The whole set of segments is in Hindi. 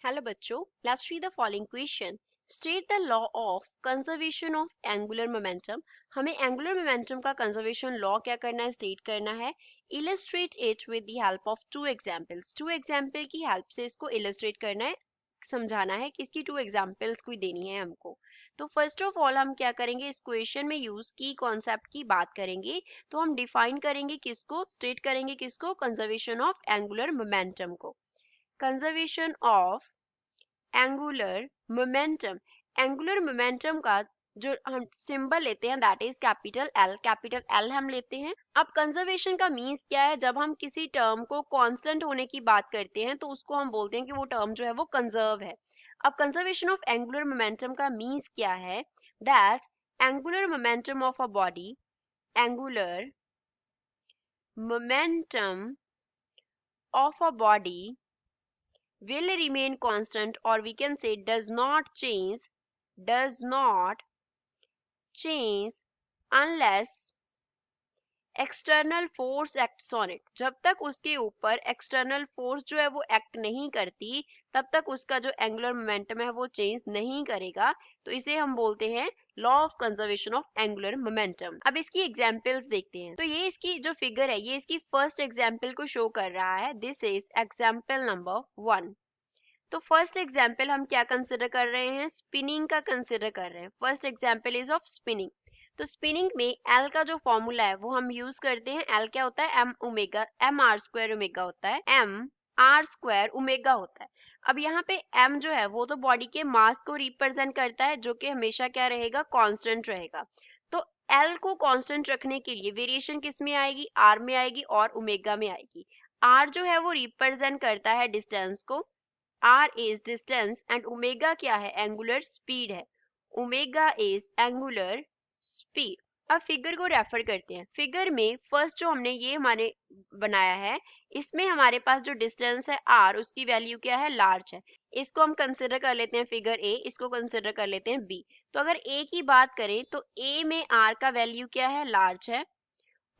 Hello बच्चों, let's read the following question. State the law of conservation of angular momentum. हमें angular momentum का conservation law क्या करना है, state करना है. Illustrate it with the help of two examples. Two example की help से इसको illustrate करना है, समझाना है कि इसकी two examples कोई देनी है हमको. तो first of all हम क्या करेंगे, इस क्वेश्चन में यूज की कॉन्सेप्ट की बात करेंगे. तो हम डिफाइन करेंगे किसको, स्टेट करेंगे किसको, कंजर्वेशन ऑफ एंगुलर मोमेंटम को. Conservation of angular momentum, angular momentum का जो हम सिंबल लेते हैं दैट इज कैपिटल एल हम लेते हैं. अब कंजर्वेशन का मीन्स क्या है, जब हम किसी टर्म को कांस्टेंट होने की बात करते हैं तो उसको हम बोलते हैं कि वो टर्म जो है वो कंजर्व है. अब कंजर्वेशन ऑफ एंगुलर मोमेंटम का मीन्स क्या है, that angular momentum of a body, angular momentum of a body will remain constant, or we can say does not change unless external force acts on it. जब तक उसके ऊपर एक्सटर्नल फोर्स जो है वो एक्ट नहीं करती तब तक उसका जो एंगुलर मोमेंटम है वो चेंज नहीं करेगा. तो इसे हम बोलते हैं law of conservation of angular momentum. अब इसकी एग्जांपल्स देखते हैं. तो ये इसकी जो फिगर है ये इसकी फर्स्ट एग्जांपल को शो कर रहा है. This is example number 1. तो फर्स्ट एग्जाम्पल हम क्या कंसिडर कर रहे हैं, स्पिनिंग का कंसिडर कर रहे हैं. First example is of spinning. तो स्पिनिंग में एल का जो फॉर्मूला है वो हम यूज करते हैं. एल क्या होता है, एम आर स्क्वायर ओमेगा होता है, एम आर स्क्वायर ओमेगा होता है. अब यहाँ पे एम जो है वो तो बॉडी के मास को रिप्रेजेंट करता है जो कि हमेशा क्या रहेगा, कांस्टेंट रहेगा. तो एल को कांस्टेंट रखने के लिए वेरिएशन किस में आएगी, आर में आएगी और ओमेगा में आएगी. आर जो है वो रिप्रेजेंट करता है डिस्टेंस को, r is distance and omega क्या है, एंगुलर स्पीड है. Omega is angular speed. अब फिगर को रेफर करते हैं. फिगर में फर्स्ट जो हमने ये हमारे बनाया है इसमें हमारे पास जो डिस्टेंस है r उसकी वैल्यू क्या है, लार्ज है. इसको हम कंसिडर कर लेते हैं फिगर a, इसको कंसिडर कर लेते हैं b. तो अगर a की बात करें तो a में r का वैल्यू क्या है, लार्ज है.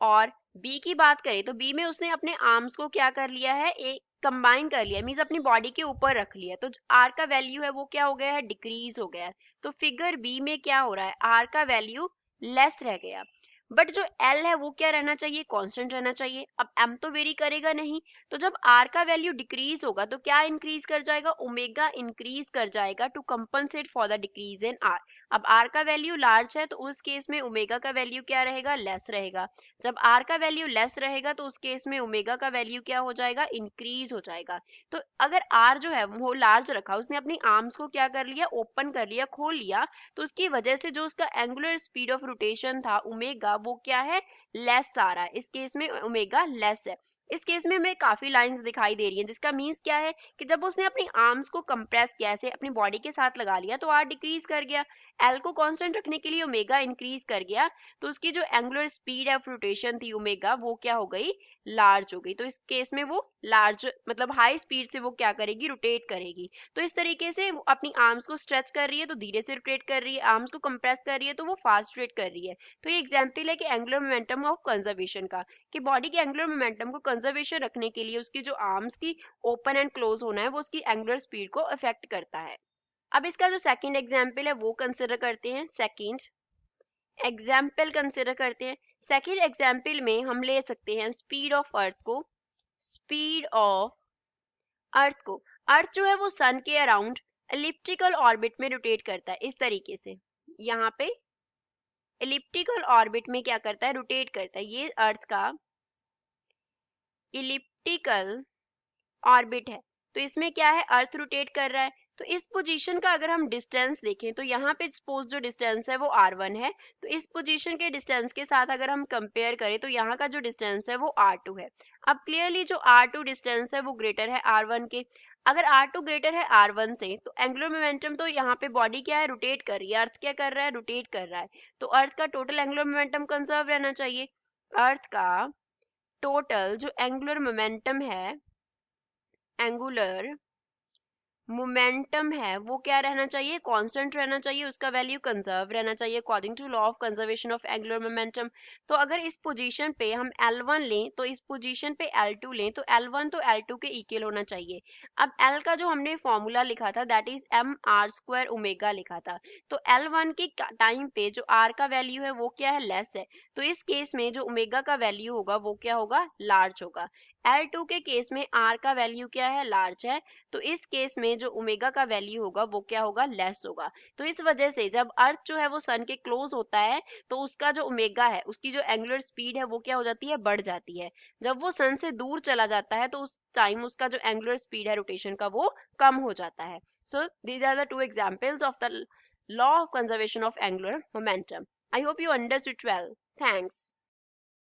और बी की बात करें तो बी में उसने अपने आर्म्स को क्या कर लिया है, एक कंबाइन कर लिया, मीन्स अपनी बॉडी के ऊपर रख लिया. तो आर का वैल्यू है वो क्या हो गया है, डिक्रीज हो गया है. तो फिगर बी में क्या हो रहा है, आर का वैल्यू लेस रह गया. बट जो एल है वो क्या रहना चाहिए, कांस्टेंट रहना चाहिए. अब एम तो वेरी करेगा नहीं. तो जब आर का वैल्यू डिक्रीज होगा तो क्या इंक्रीज कर जाएगा, ओमेगा इंक्रीज कर जाएगा to compensate for the decrease in R. अब आर का वैल्यू लार्ज है तो उस केस में ओमेगा का वैल्यू क्या रहेगा, लेस रहेगा. जब आर का वैल्यू लेस रहेगा तो उस केस में ओमेगा का वैल्यू क्या हो जाएगा, इंक्रीज हो जाएगा. तो अगर आर जो है वो लार्ज रखा, उसने अपनी आर्म्स को क्या कर लिया, ओपन कर लिया, खोल लिया, तो उसकी वजह से जो उसका एंगुलर स्पीड ऑफ रोटेशन था ओमेगा वो क्या है, लेस आ रहा है. इस केस में ओमेगा लेस है. इस केस में हमें काफी लाइंस दिखाई दे रही हैं जिसका मीन्स क्या है कि जब उसने अपनी आर्म्स को कंप्रेस किया, ऐसे अपनी बॉडी के साथ लगा लिया, तो आर डिक्रीज कर गया. एल को कांस्टेंट रखने के लिए ओमेगा इंक्रीज कर गया. तो उसकी जो एंगुलर स्पीड ऑफ रोटेशन थी ओमेगा वो क्या हो गई, लार्ज हो गई. तो इस केस में वो लार्ज मतलब हाई स्पीड से वो क्या करेगी, रोटेट करेगी. तो इस तरीके से वो अपनी आर्म्स को स्ट्रेच कर रही है तो धीरे से रोटेट कर रही है, आर्म्स को कंप्रेस कर रही है तो वो फास्ट रोटेट कर रही है. तो ये एग्जांपल है कि एंगुलर मोमेंटम ऑफ कंजर्वेशन का, कि बॉडी के एंगुलर मोमेंटम को कंजर्वेशन रखने के लिए उसकी जो आर्म्स की ओपन एंड क्लोज होना है वो उसकी एंगुलर स्पीड को अफेक्ट करता है. अब इसका जो सेकंड एग्जांपल है वो कंसिडर करते हैं. सेकंड एग्जाम्पल कंसिडर करते हैं. सेकंड एग्जाम्पल में हम ले सकते हैं स्पीड ऑफ अर्थ को. स्पीड ऑफ अर्थ को, अर्थ जो है वो सन के अराउंड एलिप्टिकल ऑर्बिट में रोटेट करता है. इस तरीके से यहाँ पे एलिप्टिकल ऑर्बिट में क्या करता है, रोटेट करता है. ये अर्थ का इलिप्टिकल ऑर्बिट है. तो इसमें क्या है, अर्थ रोटेट कर रहा है. तो इस पोजीशन का अगर हम डिस्टेंस देखें तो यहाँ पे सपोज जो डिस्टेंस है वो r1 है. तो इस पोजीशन के डिस्टेंस के साथ अगर हम कंपेयर करें तो यहाँ का जो डिस्टेंस है वो r2 है. अब क्लियरली जो r2 डिस्टेंस है वो ग्रेटर है r1 के. अगर r2 ग्रेटर है r1 से तो एंगुलर मोमेंटम तो यहाँ पे बॉडी क्या है, रोटेट कर रही है. अर्थ क्या कर रहा है, रोटेट कर रहा है. तो अर्थ का टोटल एंगुलर मोमेंटम कंजर्व रहना चाहिए. अर्थ का टोटल जो एंगुलर मोमेंटम है, एंगुलर मोमेंटम है वो क्या रहना चाहिए, कांस्टेंट रहना चाहिए, उसका वैल्यू कंजर्व रहना चाहिए according to law of conservation of angular momentum. तो अगर इस पोजीशन पे हम L1 लें तो इस पोजीशन पे L2 लें तो L1 तो L2 के इक्वल होना चाहिए। अब L का जो हमने फॉर्मूला लिखा था दैट इज mr² ओमेगा लिखा था, तो L1 के टाइम पे जो r का वैल्यू है वो क्या है, लेस है, तो इस केस में जो ओमेगा का वैल्यू होगा वो क्या होगा, लार्ज होगा। L2 के केस में r का वैल्यू क्या है, लार्ज है, तो इस केस में जो ओमेगा का वैल्यू होगा वो क्या होगा, लेस होगा। तो इस वजह से जब अर्थ जो है वो सन के क्लोज होता है तो उसका जो ओमेगा है, उसकी जो एंगुलर स्पीड है वो क्या हो जाती है, बढ़ जाती है। जब वो सन से दूर चला जाता है तो उस टाइम उसका जो एंगुलर स्पीड है रोटेशन का वो कम हो जाता है। So these are the two examples of the law of conservation of angular momentum. I hope you understood well. Thanks.